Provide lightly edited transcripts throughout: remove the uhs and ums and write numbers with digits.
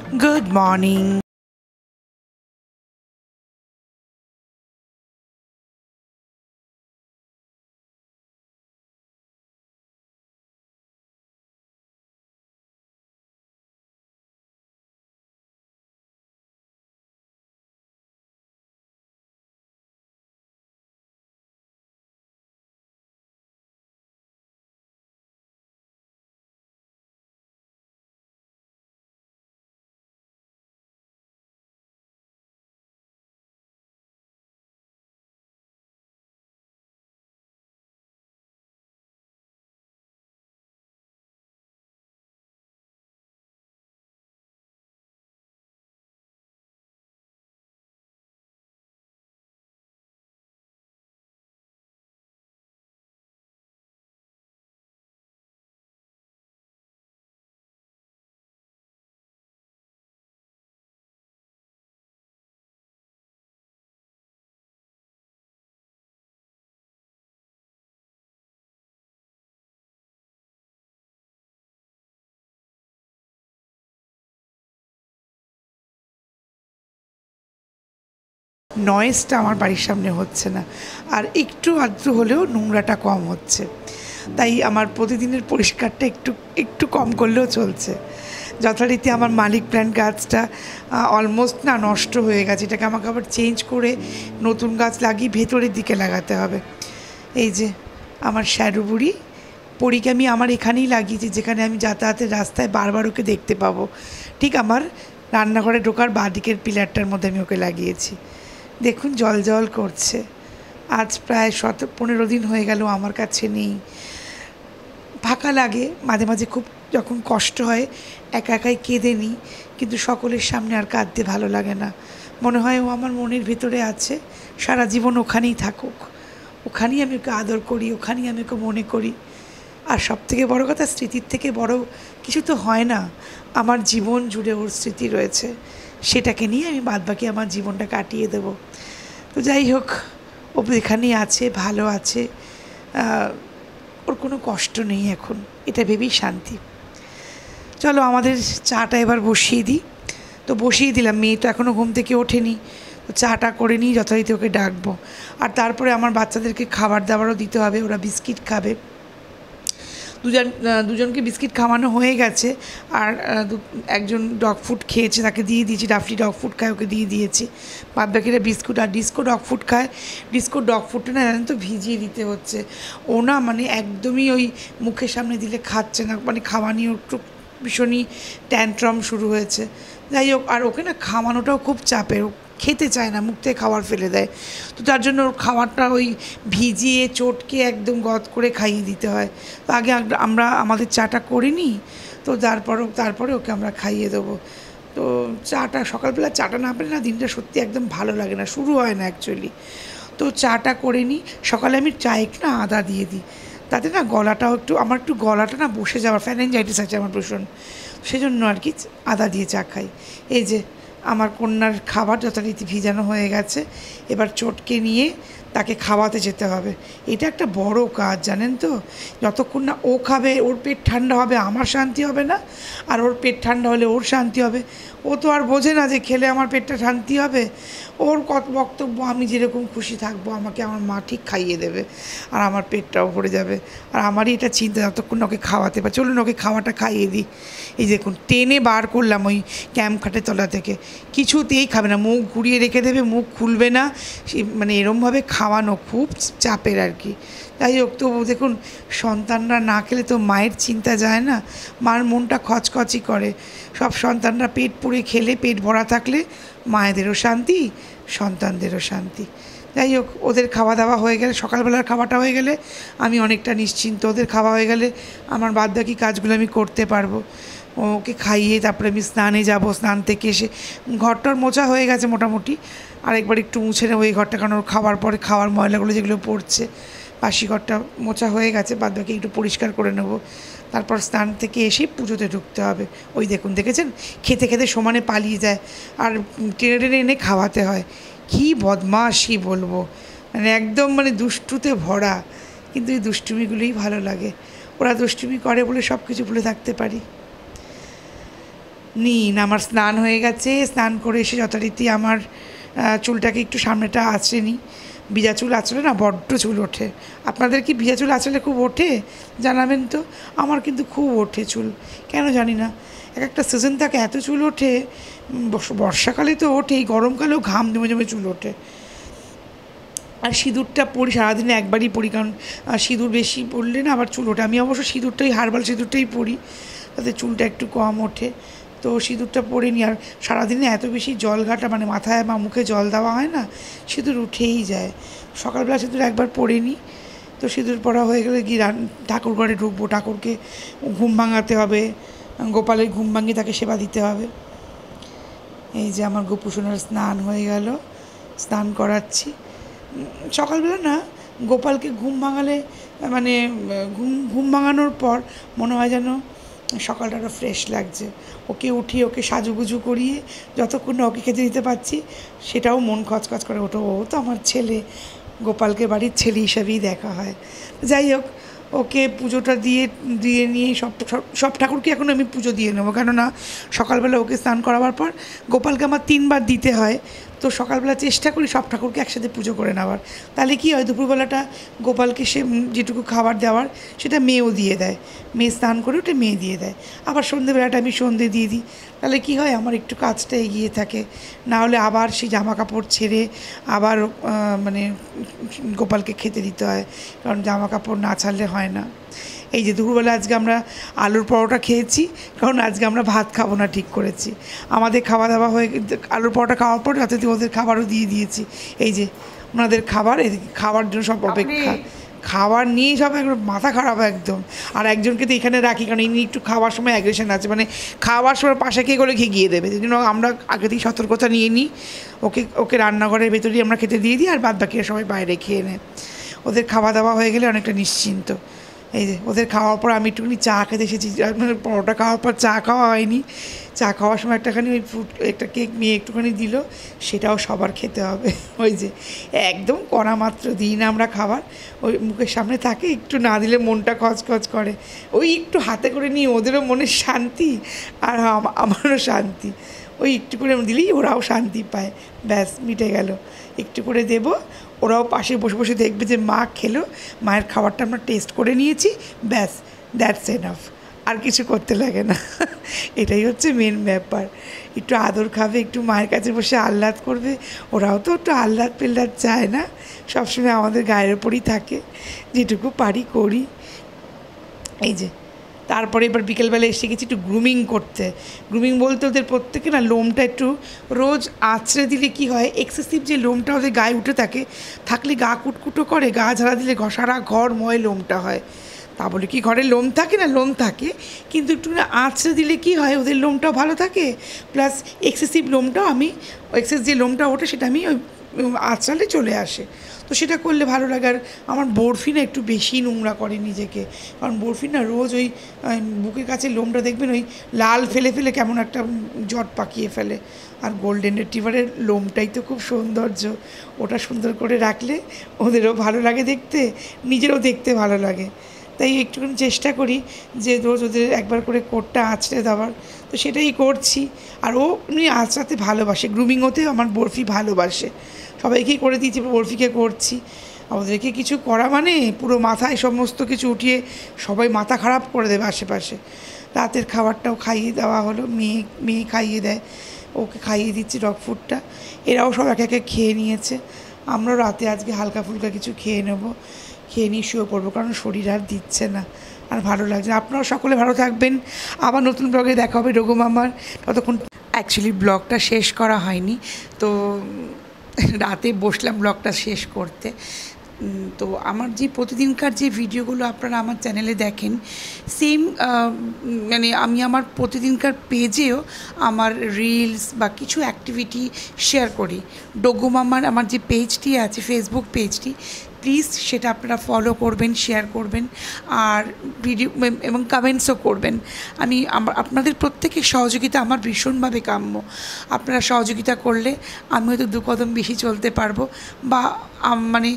Good morning. নয়েজটা আমার বাড়ির সামনে হচ্ছে না, আর একটু আধটু হলেও নোংরাটা কম হচ্ছে। তাই আমার প্রতিদিনের পরিষ্কারটা একটু একটু কম করলেও চলছে। যথারীতি আমার মালিক প্ল্যান্ট গাছটা অলমোস্ট না নষ্ট হয়ে গেছে, এটাকে আমাকে আবার চেঞ্জ করে নতুন গাছ লাগিয়ে ভেতরের দিকে লাগাতে হবে। এই যে আমার শ্যারু বুড়ি, পরীকে আমি আমার এখানেই লাগিয়েছি, যেখানে আমি যাতায়াতের রাস্তায় বারবার ওকে দেখতে পাবো। ঠিক আমার রান্নাঘরে ঢোকার বাঁদিকের পিলারটার মধ্যে আমি ওকে লাগিয়েছি। দেখুন জল জল করছে। আজ প্রায় 15 দিন হয়ে গেল আমার কাছে নেই। ফাঁকা লাগে মাঝে মাঝে, খুব যখন কষ্ট হয় একা একাই কেঁদে নিই, কিন্তু সকলের সামনে আর কাঁদতে ভালো লাগে না। মনে হয় ও আমার মনের ভিতরে আছে, সারা জীবন ওখানেই থাকুক, ওখানেই আমি ওকে আদর করি, ওখানেই আমি ওকে মনে করি। আর সবথেকে বড় কথা, স্মৃতির থেকে বড় কিছু তো হয় না। আমার জীবন জুড়ে ওর স্মৃতি রয়েছে, সেটাকে নিয়ে আমি বাদবাকি আমার জীবনটা কাটিয়ে দেব। তো যাই হোক, ও এখানেই আছে, ভালো আছে, ওর কোনো কষ্ট নেই এখন, এটা ভেবেই শান্তি। চলো আমাদের চাটা এবার বসিয়ে দিই। তো বসিয়ে দিলাম, মেয়ে তো এখনও ঘুম থেকে ওঠেনি, তো চাটা করে নিই, যথারীতি ওকে ডাকবো। আর তারপরে আমার বাচ্চাদেরকে খাবার দাবারও দিতে হবে, ওরা বিস্কিট খাবে। দুজনকে বিস্কিট খাওয়ানো হয়ে গেছে, আর একজন ডগ ফুড খেয়েছে, তাকে দিয়ে দিয়েছি। ডাফলি ডগ ফুড খায়, ওকে দিয়ে দিয়েছি। বাদ বাকিরা বিস্কুট, আর ডিস্কো ডগ ফুড খায়। ডিস্কো ডগ ফুডটা না জানেন তো ভিজিয়ে দিতে হচ্ছে। ও না মানে একদমই ওই মুখের সামনে দিলে খাচ্ছে না, মানে খাওয়া নিয়ে একটু ভীষণই ট্যান্ট্রাম শুরু হয়েছে। যাই হোক, আর ওকে না খাওয়ানোটাও খুব চাপের, খেতে চায় না, মুখ থেকে খাবার ফেলে দেয়। তো তার জন্য ওর খাবারটা ওই ভিজিয়ে চটকে একদম গদ করে খাইয়ে দিতে হয়। তো আগে আমরা আমাদের চাটা করে নিই, তো তারপরে ওকে আমরা খাইয়ে দেবো। তো চাটা সকালবেলা চাটা না পেলে না দিনটা সত্যি একদম ভালো লাগে না, শুরু হয় না অ্যাকচুয়ালি। তো চাটা করে নিই। সকালে আমি চায়ে একটু না আদা দিয়ে দিই, তাতে না গলাটাও একটু, আমার একটু গলাটা না বসে যাওয়ার ফ্যারেঞ্জাইটিস আছে আমার ভীষণ, সেজন্য আর কি আদা দিয়ে চা খাই। এই যে আমার কন্যার খাবার যথারীতি ভিজানো হয়ে গেছে, এবার চটকে নিয়ে তাকে খাওয়াতে যেতে হবে। এটা একটা বড় কাজ জানেন তো। যতক্ষণ না ও খাবে, ওর পেট ঠান্ডা হবে, আমার শান্তি হবে না, আর ওর পেট ঠান্ডা হলে ওর শান্তি হবে। ও তো আর বোঝে না যে খেলে আমার পেটটা শান্তি হবে। ওর কত বক্তব্য, আমি যেরকম খুশি থাকবো আমাকে আমার মা ঠিক খাইয়ে দেবে, আর আমার পেটটাও ভরে যাবে। আর আমারই এটা চিন্তা, যতক্ষণ ওকে খাওয়াতে পারে। চলুন ওকে খাওয়াটা খাইয়ে দিই। এই দেখুন টেনে বার করলাম ওই ক্যাম্প খাটের তলা থেকে, কিছুতেই খাবে না, মুখ ঘুরিয়ে রেখে দেবে, মুখ খুলবে না। মানে এরমভাবে খাওয়ানো খুব চাপের আর কি। যাই হোক, তো দেখুন সন্তানরা না খেলে তো মায়ের চিন্তা যায় না, মার মনটা খচখচই করে। সব সন্তানরা পেট পুড়ে খেলে, পেট ভরা থাকলে মায়েদেরও শান্তি, সন্তানদেরও শান্তি। যাই হোক, ওদের খাওয়া দাওয়া হয়ে গেলে, সকালবেলার খাওয়াটা হয়ে গেলে আমি অনেকটা নিশ্চিন্ত। ওদের খাওয়া হয়ে গেলে আমার বাদবাকি কাজগুলো আমি করতে পারবো। ওকে খাইয়ে তারপরে আমি স্নানে যাব। স্নান থেকে এসে ঘরটার মোছা হয়ে গেছে মোটামুটি, আরেকবার একটু মুছে নেবো এই ঘরটা, কারণ ওর খাওয়ার পরে খাওয়ার ময়লাগুলো যেগুলো পড়ছে, বাসি ঘরটা মোছা হয়ে গেছে, বাদবাকি একটু পরিষ্কার করে নেবো। তারপর স্নান থেকে এসে পুজোতে ঢুকতে হবে। ওই দেখুন, দেখেছেন খেতে খেতে সমানে পালিয়ে যায়, আর টেনে টেনে এনে খাওয়াতে হয়। কী বদমাশই বলবো, মানে একদম মানে দুষ্টুতে ভরা। কিন্তু এই দুষ্টুমিগুলোই ভালো লাগে, ওরা দুষ্টুমি করে বলে সব কিছু ভুলে থাকতে পারি। নিন আমার স্নান হয়ে গেছে। স্নান করে এসে যথারীতি আমার চুলটাকে একটু সামনেটা আঁচড়ে নিই। ভিজা চুল আঁচড়ে না বড্ড চুল ওঠে। আপনাদের কি ভিজা চুল আঁচড়লে খুব ওঠে জানাবেন তো। আমার কিন্তু খুব ওঠে চুল, কেন জানি না। এক একটা সিজন থাকে এত চুল ওঠে। বর্ষাকালে তো ওঠেই, গরমকালেও ঘাম জমে জমে চুল ওঠে। আর সিঁদুরটা পরি সারাদিনে একবারই পরি, কারণ সিঁদুর বেশি পরলে না আবার চুল ওঠে। আমি অবশ্য সিঁদুরটাই হার্বাল সিঁদুরটাই পরি, তাতে চুলটা একটু কম ওঠে। তো সিঁদুরটা পরে নিই। আর সারাদিনে এত বেশি জল ঘাটা, মানে মাথায় বা মুখে জল দেওয়া হয় না, সিঁদুর উঠেই যায়। সকালবেলা সিঁদুর একবার পরে নিই। তো সিঁদুর পরা হয়ে গেলে গিয়ে ঠাকুর ঘরে ঢুকবো। ঠাকুরকে ঘুম ভাঙাতে হবে, গোপালের ঘুম ভাঙিয়ে তাকে সেবা দিতে হবে। এই যে আমার গোপুসোনার স্নান হয়ে গেল, স্নান করাচ্ছি। সকালবেলা না গোপালকে ঘুম ভাঙালে, মানে ঘুম ভাঙানোর পর মনে হয় যেন সকালটা আরও ফ্রেশ লাগছে। ওকে উঠিয়ে ওকে সাজুগুজু করিয়ে যতক্ষণ না ওকে খেতে দিতে পারছি, সেটাও মন খচখচ করে। ওঠো, ও তো আমার ছেলে, গোপালকে বাড়ির ছেলে হিসাবেই দেখা হয়। যাই হোক, ওকে পুজোটা দিয়ে নিয়ে সব ঠাকুরকে এখন আমি পুজো দিয়ে নেবো, কেননা সকালবেলা ওকে স্নান করাবার পর গোপালকে আমার 3 বার দিতে হয়। তো সকালবেলা চেষ্টা করি সব ঠাকুরকে একসাথে পুজো করে নেওয়ার। তাহলে কী হয়, দুপুরবেলাটা গোপালকে সে যেটুকু খাবার দেওয়ার সেটা মেয়েও দিয়ে দেয়। মেয়ে স্নান করে ওটা মেয়ে দিয়ে দেয়। আবার সন্ধেবেলাটা আমি সন্ধে দিয়ে দিই। তাহলে কী হয়, আমার একটু কাজটা এগিয়ে থাকে। না হলে আবার সেই জামা কাপড় ছেড়ে আবার মানে গোপালকে খেতে দিতে হয়, কারণ জামা কাপড় না ছাড়লে হয় না। এই যে দুপুরবেলা আজকে আমরা আলুর পরোটা খেয়েছি, কারণ আজকে আমরা ভাত খাবো না ঠিক করেছি। আমাদের খাওয়া দাওয়া হয়ে আলুর পরোটা খাওয়ার পর রাতে ওদের খাবারও দিয়ে দিয়েছি। এই যে ওনাদের খাবার, এদিকে খাওয়ার জন্য সব অপেক্ষা। খাবার নিয়েই সব একদম মাথা খারাপ একদম। আর একজনকে তো এখানে রাখি, কারণ ইনি একটু খাওয়ার সময় অ্যাগ্রেশন আছে, মানে খাওয়ার সময় পাশে কে করে ঘিয়ে দেবে। সেই জন্য আমরা আগে থেকে সতর্কতা নিয়ে নিই। ওকে রান্নাঘরের ভেতরেই আমরা খেতে দিয়ে দিই, আর বাদ বাকিরা সবাই বাইরে খেয়ে নেয়। ওদের খাওয়া দাওয়া হয়ে গেলে অনেকটা নিশ্চিন্ত। এই যে ওদের খাওয়ার পর আমি একটুখানি চা খেতে এসেছি। মানে পরোটা খাওয়ার পর চা খাওয়া হয়নি। চা খাওয়ার সময় একটাখানি ওই একটা কেক মেয়ে একটুখানি দিল, সেটাও সবার খেতে হবে। ওই যে একদম কড়া মাত্র দিই না আমরা খাবার, ওই মুখের সামনে থাকে, একটু না দিলে মনটা খচখচ করে। ওই একটু হাতে করে নিয়ে ওদেরও মনের শান্তি, আর আমারও শান্তি। ওই একটু করে দিলেই ওরাও শান্তি পায়, ব্যাস মিটে গেল। একটু করে দেবো, ওরাও পাশে বসে বসে দেখবে যে মা খেলো, মায়ের খাবারটা আমরা টেস্ট করে নিয়েছি, ব্যাস, দ্যাটস এনাফ। আর কিছু করতে লাগে না। এটাই হচ্ছে মেন ব্যাপার। একটু আদর খাবে, একটু মায়ের কাছে বসে আহ্লাদ করবে। ওরাও তো একটু আহ্লাদ পেহ্লাদ চায় না, সবসময় আমাদের গায়ের ওপরই থাকে। যেটুকু পারি করি। এই যে তারপরে এবার বিকেলবেলা এসে গেছি একটু গ্রুমিং করতে। গ্রুমিং বলতে ওদের প্রত্যেকে না লোমটা একটু রোজ আঁচড়ে দিলে কি হয়, এক্সেসিভ যে লোমটা ওদের গায়ে উঠে থাকলে গা কুটকুটো করে, গা ঝাড়া দিলে সারা ঘর ময় লোমটা হয়। তা বলে কি ঘরে লোম থাকে না, লোম থাকে, কিন্তু একটু আঁচড়ে দিলে কি হয়, ওদের লোমটাও ভালো থাকে, প্লাস এক্সেসিভ লোমটাও এক্সেস যে লোমটা ওঠে সেটা আমি ওই আঁচড়ালে চলে আসে। তো সেটা করলে ভালো লাগে। আর আমার বরফি না একটু বেশি নোংরা করে নিজেকে, কারণ বরফি না রোজ ওই বুকের কাছে লোমটা দেখবেন ওই লাল ফেলে ফেলে কেমন একটা জট পাকিয়ে ফেলে। আর গোল্ডেন রিট্রিভারের লোমটাই তো খুব সৌন্দর্য, ওটা সুন্দর করে রাখলে ওদেরও ভালো লাগে দেখতে, নিজেরও দেখতে ভালো লাগে। তাই একটুখানি চেষ্টা করি যে রোজ ওদের একবার করে কোটটা আঁচড়ে দেওয়ার। তো সেটাই করছি। আর ও এমনি আঁচড়াতে ভালোবাসে, গ্রুমিংওতে আমার বরফি ভালোবাসে। সবাইকেই করে দিয়েছি, বরফিকে করছি। ওদেরকে কিছু করা মানে পুরো মাথায় সমস্ত কিছু উঠিয়ে সবাই মাথা খারাপ করে দেবে আশেপাশে। রাতের খাবারটাও খাইয়ে দেওয়া হলো, মেয়ে খাইয়ে দেয়, ওকে খাইয়ে দিচ্ছি ডগ ফুডটা। এরাও সব এক একে খেয়ে নিয়েছে। আমরাও রাতে আজকে হালকা ফুলকা কিছু খেয়ে নেবো, খেয়ে নিয়ে শুয়ে পড়বো, কারণ শরীর আর দিচ্ছে না, আর ভালো লাগছে। আপনারাও সকলে ভালো থাকবেন। আবার নতুন ব্লগে দেখা হবে রঘু মামার। ততক্ষণ অ্যাকচুয়ালি ব্লগটা শেষ করা হয়নি, তো রাতে বসলাম ব্লগটা শেষ করতে। তো আমার যে প্রতিদিনকার যে ভিডিওগুলো আপনারা আমার চ্যানেলে দেখেন, সেম মানে আমি আমার প্রতিদিনকার পেজেও আমার রিলস বা কিছু অ্যাক্টিভিটি শেয়ার করি। ডোগো মামার আমার যে পেজটি আছে, ফেসবুক পেজটি, প্লিজ সেটা আপনারা ফলো করবেন, শেয়ার করবেন, আর ভিডিও এবং কমেন্টসও করবেন। আপনাদের প্রত্যেকের সহযোগিতা আমার ভীষণভাবে কাম্য। আপনারা সহযোগিতা করলে আমি হয়তো 2 কদম বেশি চলতে পারবো। বা মানে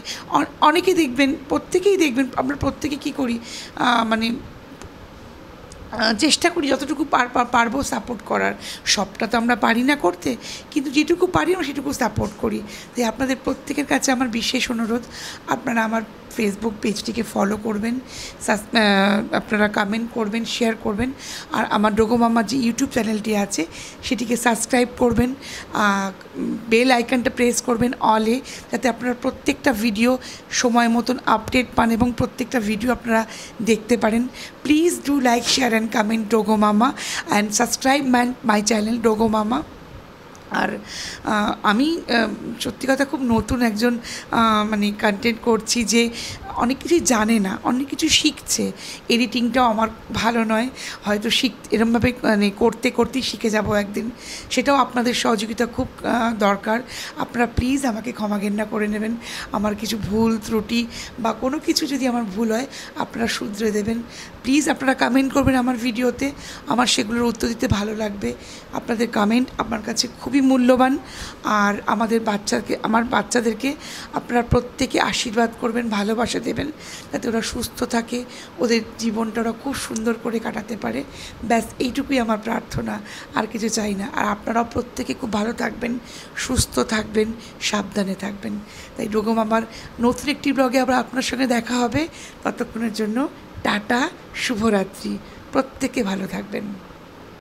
অনেকেই দেখবেন, প্রত্যেকেই দেখবেন, আমরা প্রত্যেকে কী করি, মানে চেষ্টা করি যতটুকু পারবো সাপোর্ট করার। সবটা তো আমরা পারি না করতে, কিন্তু যেটুকু পারি আমরা সেটুকু সাপোর্ট করি। তাই আপনাদের প্রত্যেকের কাছে আমার বিশেষ অনুরোধ, আপনারা আমার ফেসবুক পেজটিকে ফলো করবেন, আপনারা কমেন্ট করবেন, শেয়ার করবেন, আর আমার ডোগো মামার যে ইউটিউব চ্যানেলটি আছে সেটিকে সাবস্ক্রাইব করবেন, বেল আইকনটা প্রেস করবেন অলে, যাতে আপনারা প্রত্যেকটা ভিডিও সময় মতন আপডেট পান এবং প্রত্যেকটা ভিডিও আপনারা দেখতে পারেন। Please do like, share and comment Dogo Mama and subscribe my channel Dogo Mama. আর আমি সত্যি কথা খুব নতুন একজন মানে কন্টেন্ট করছি, যে অনেক কিছুই জানে না, অনেক কিছু শিখছে। এডিটিংটাও আমার ভালো নয়, হয়তো এরমভাবে মানে করতে করতেই শিখে যাব একদিন। সেটাও আপনাদের সহযোগিতা খুব দরকার। আপনারা প্লিজ আমাকে ক্ষমা ঘেন্না করে নেবেন। আমার কিছু ভুল ত্রুটি বা কোনো কিছু যদি আমার ভুল হয় আপনারা শুধরে দেবেন। প্লিজ আপনারা কমেন্ট করবেন আমার ভিডিওতে, আমার সেগুলোর উত্তর দিতে ভালো লাগবে। আপনাদের কমেন্ট আমার কাছে খুবই মূল্যবান। আর আমার বাচ্চাদেরকে আপনারা প্রত্যেকে আশীর্বাদ করবেন, ভালোবাসা দেবেন, যাতে ওরা সুস্থ থাকে, ওদের জীবনটা ওরা খুব সুন্দর করে কাটাতে পারে। ব্যাস এইটুকুই আমার প্রার্থনা, আর কিছু চাই না। আর আপনারাও প্রত্যেকে খুব ভালো থাকবেন, সুস্থ থাকবেন, সাবধানে থাকবেন। তাই ডোগো মামার নতুন একটি ব্লগে আবার আপনার সঙ্গে দেখা হবে। ততক্ষণের জন্য টাটা, শুভরাত্রি, প্রত্যেকে ভালো থাকবেন।